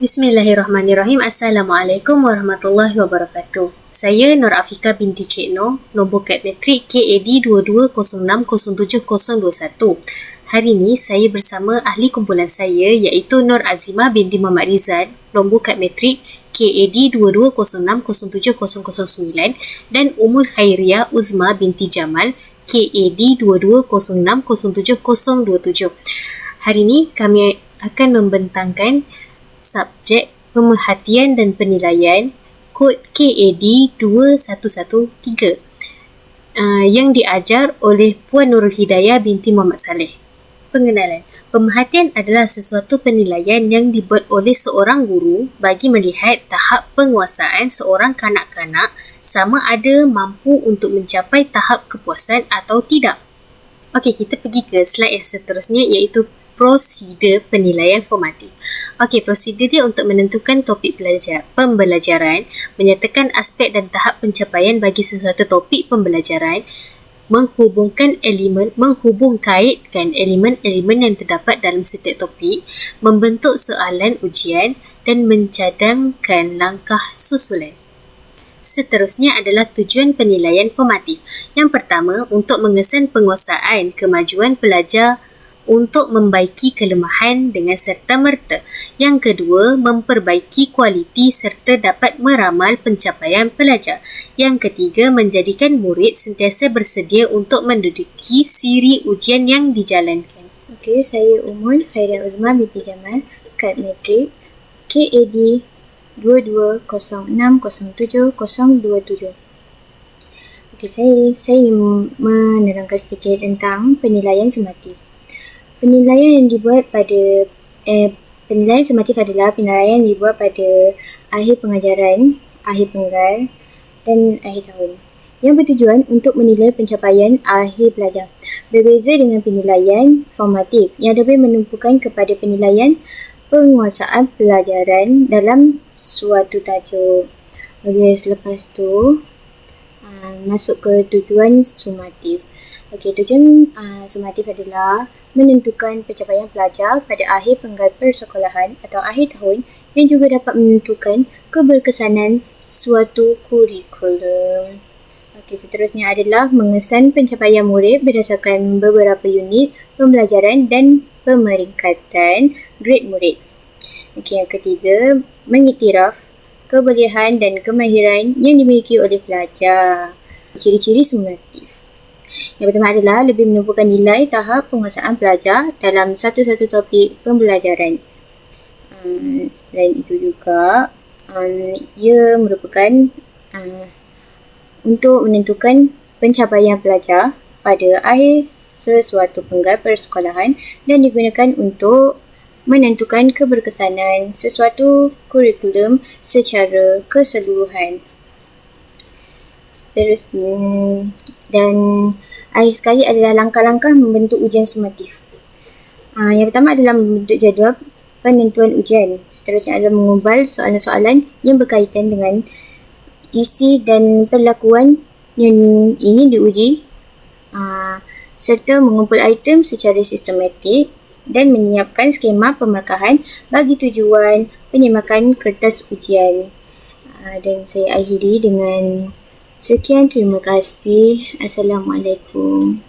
Bismillahirrahmanirrahim. Assalamualaikum warahmatullahi wabarakatuh. Saya Nur Afika binti Cik Noh, nombor kad matrik KAD 22060721. Hari ini saya bersama ahli kumpulan saya iaitu Nur Azimah binti Muhammad Rizal, nombor kad matrik KAD 22060709 dan Ummul Khairiyah Uzma binti Jamal KAD 22060727. Hari ini kami akan membentangkan subjek pemerhatian dan penilaian kod KAD 2113 yang diajar oleh Puan Nurul Hidayah binti Muhammad Saleh. Pengenalan. Pemerhatian adalah sesuatu penilaian yang dibuat oleh seorang guru bagi melihat tahap penguasaan seorang kanak-kanak sama ada mampu untuk mencapai tahap kepuasan atau tidak. Okey, kita pergi ke slide yang seterusnya iaitu prosedur penilaian formatif. Okey, prosedur dia untuk menentukan topik pembelajaran, menyatakan aspek dan tahap pencapaian bagi sesuatu topik pembelajaran, menghubungkaitkan elemen-elemen yang terdapat dalam setiap topik, membentuk soalan ujian dan mencadangkan langkah susulan. Seterusnya adalah tujuan penilaian formatif. Yang pertama, untuk mengesan penguasaan kemajuan pelajar untuk membaiki kelemahan dengan serta-merta. Yang kedua, memperbaiki kualiti serta dapat meramal pencapaian pelajar. Yang ketiga, menjadikan murid sentiasa bersedia untuk menduduki siri ujian yang dijalankan. Okey, saya Ummul Khairiyah Uzma binti Jamal, kad matrik KAD 22060727. Okey, saya ingin menerangkan sedikit tentang penilaian sumatif. Penilaian sumatif adalah penilaian yang dibuat pada akhir pengajaran, akhir penggal dan akhir tahun, yang bertujuan untuk menilai pencapaian akhir pelajar. Berbeza dengan penilaian formatif yang dapat menumpukan kepada penilaian penguasaan pelajaran dalam suatu tajuk. Okey, selepas tu masuk ke tujuan sumatif. Okey, tujuan sumatif adalah menentukan pencapaian pelajar pada akhir penggal persekolahan atau akhir tahun yang juga dapat menentukan keberkesanan suatu kurikulum. Okey, seterusnya adalah mengesan pencapaian murid berdasarkan beberapa unit pembelajaran dan pemeringkatan grade murid. Okey, yang ketiga, mengiktiraf kebolehan dan kemahiran yang dimiliki oleh pelajar. Ciri-ciri sumatif. Yang pertama adalah lebih menumpukan nilai tahap penguasaan pelajar dalam satu-satu topik pembelajaran. Selain itu juga, ia merupakan untuk menentukan pencapaian pelajar pada akhir sesuatu penggal persekolahan dan digunakan untuk menentukan keberkesanan sesuatu kurikulum secara keseluruhan. Dan akhir sekali adalah langkah-langkah membentuk ujian sumatif. Yang pertama adalah membentuk jadual penentuan ujian. Seterusnya adalah mengubal soalan-soalan yang berkaitan dengan isi dan perlakuan yang ingin diuji, serta mengumpul item secara sistematik dan menyiapkan skema pemarkahan bagi tujuan penyemakan kertas ujian. Dan saya akhiri dengan sekian, terima kasih. Assalamualaikum.